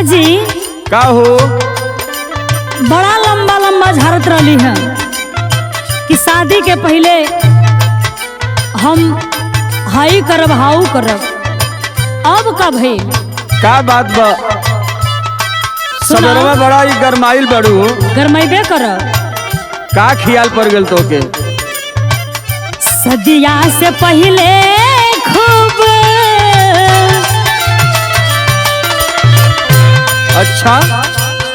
काजी का हो? बड़ा लंबा लंबा झाड़त रही है कि शादी के पहले हम हाई करब हाउ करब, अब का भइल? का बात बा? सदरवा बड़ा ही गरमाइल बड़ू। गरमाइबे करब। का ख्याल पड़ गल तोके? सदिया से पहले खूब अच्छा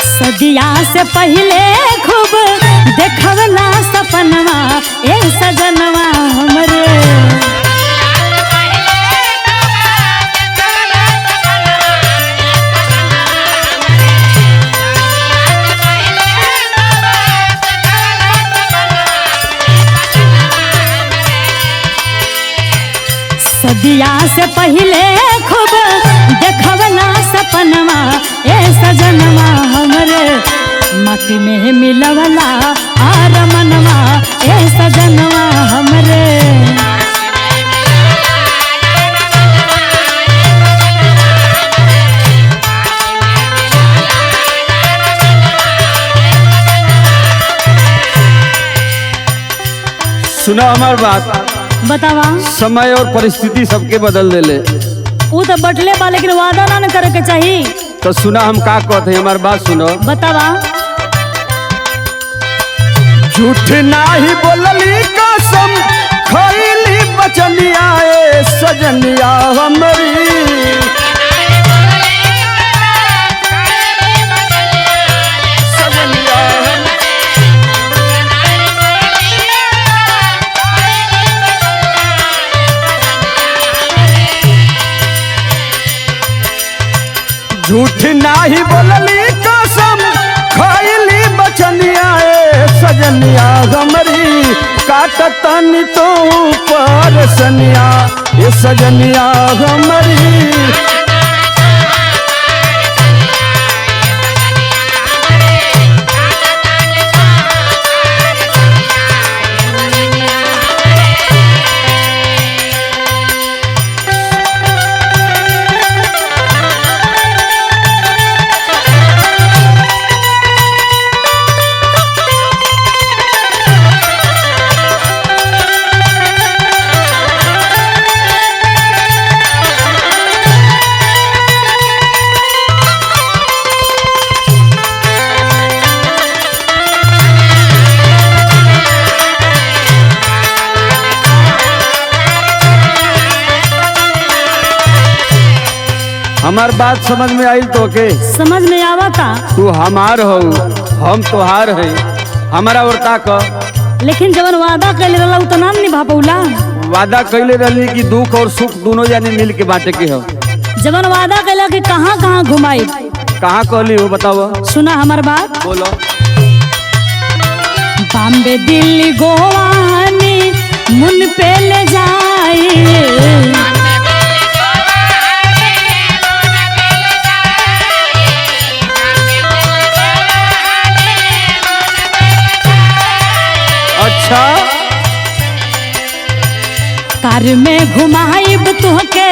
सदिया से पहले खूब देखवला सपनवा ए सजनवा हमरे। सदिया से पहले खूब देखवला सपनवा ए सजनवा हमरे, माटी में मिलवला आर मनवा ए सजनवा हमरे। सुना हमार बात। बतावा। समय और परिस्थिति सबके बदल देले। वो तो बटले बा लेकिन वादा ना करे के चाहिए। तो सुना हम का कहते हैं, हमार बात सुनो। बतावा। झूठ नाही बोलली कसम खइली बचनिया ए सजनिया हमरी। झूठ नाही बोलली कसम खइली बचनिया ए सजनिया हमरी। काटतनी तो परसनिया ए सजनिया हमरी। हमार बात समझ में आई तो के? समझ में आवता। तू हमार हो, हम तोहार है। हमारा औरता का लेकिन जवन वादा कैले रहला उ त ना निभा पौला। वादा कैले रहली कि दुख और सुख दोनों जाने मिल के बांटे के हो। जवन वादा कैला कि कहाँ कहाँ घुमाई, कहाँ कहली हो बताओ? सुना हमार बात। बोलो। बॉम्बे दिल्ली गोवा मुन पे ले जाई। अच्छा कार में घुमाइब तुहके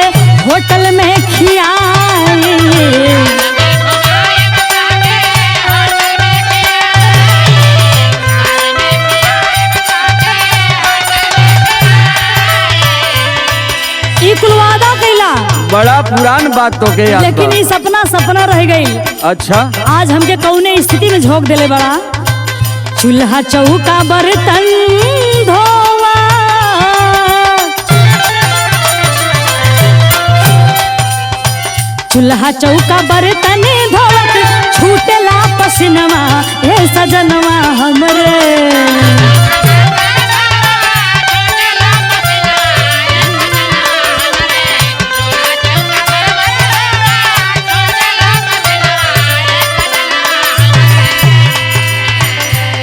होटल में खियाई। ई कुल वादा कैला। बड़ा पुरान बात तो के याद लेकिन बा। ई सपना सपना रह गई। अच्छा आज हमके कौने स्थिति में झोंक देले बड़ा। चूल्हा चौका बर्तन धोवा, चूल्हा चौका बर्तन धोवत छूटेला पसीनवा ए सजनवा हमरे।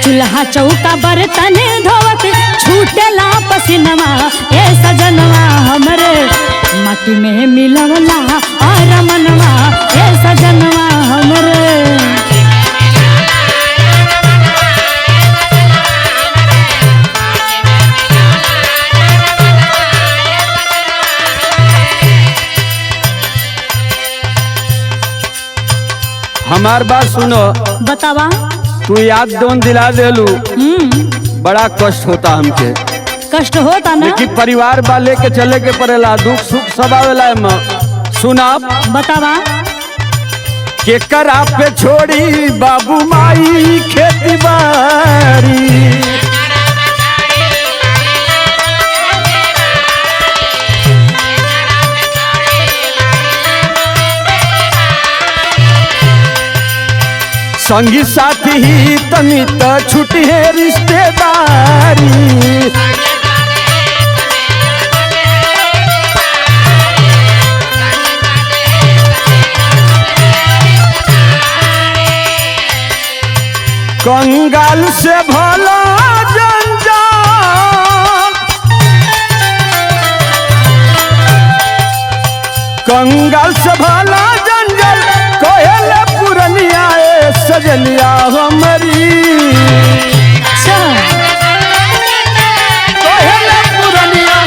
चूल्हा चौका बर्तन धोवत छूटेला पसीनवा ए सजनवा हमरे, माटी में मिलवला और मनवा ए सजनवा हमरे। हमार बात सुनो, बतावा। तू याद दोन दिला देलू, बड़ा कष्ट होता हमके। कष्ट होता ना, लेकिन परिवार वाले के चले के पड़ेला, दुख सुख सब आवेला एमे। सुना, बतावा। के करा पे छोड़ी बाबू माई खेती बाड़ी, संगी साथी ही तनी त छुट्टी है रिश्तेदारी। कंगाल से भला जंजाल, कंगाल से भला जंजाल, कोयले पुरनिया सजनिया हमारी। कोयले पुरनिया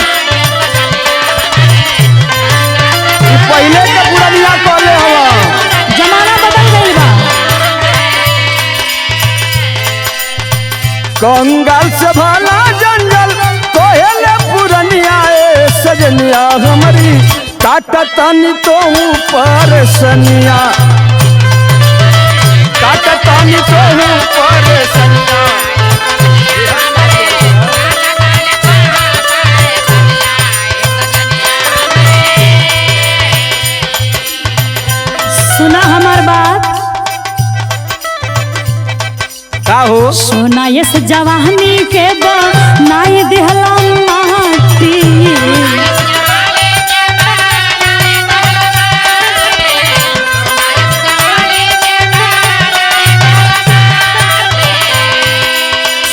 पहले के पुरनिया कहले हवा, जमाना बदल गई बा। कंगाल से भला जंगल, कोयले पुरनिया सजनिया हमारी। काटा तानी तो ऊपर सनिया, काटा तानी तो ऊपर सनिया। सुना हमार बात। का हो? सोना यस जवानी के नाई दिहला माटी,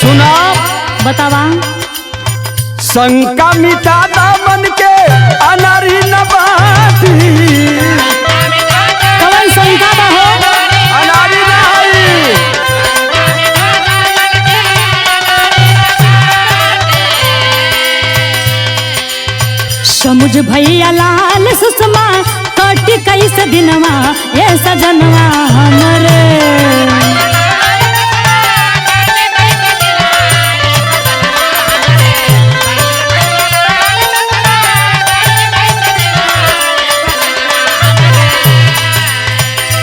सुना, बतावा। शंका मिटा दामन के अनारी न बाटी, कवन शंका बा हो? अनारी नहीं। समुझ भैया लाल सुषमा कटी कैसे दिनवा ये सजनवा हमरे।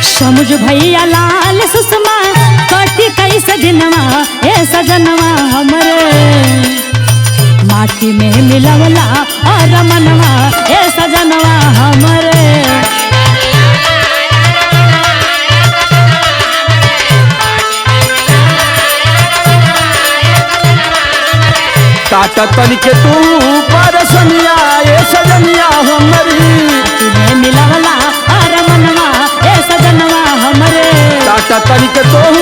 समुझ भैया लाल सुषमा कटी कैसे दिनवा ये सजनवा हमरे। माटी में मिलवला और मनवा ये सजनवा हमरे। काटा तनिके तू परसनिया ये सजनिया हमारी। माटी में मिलवला और मनवा ये सजनवा हमरे। काटा तनिके तू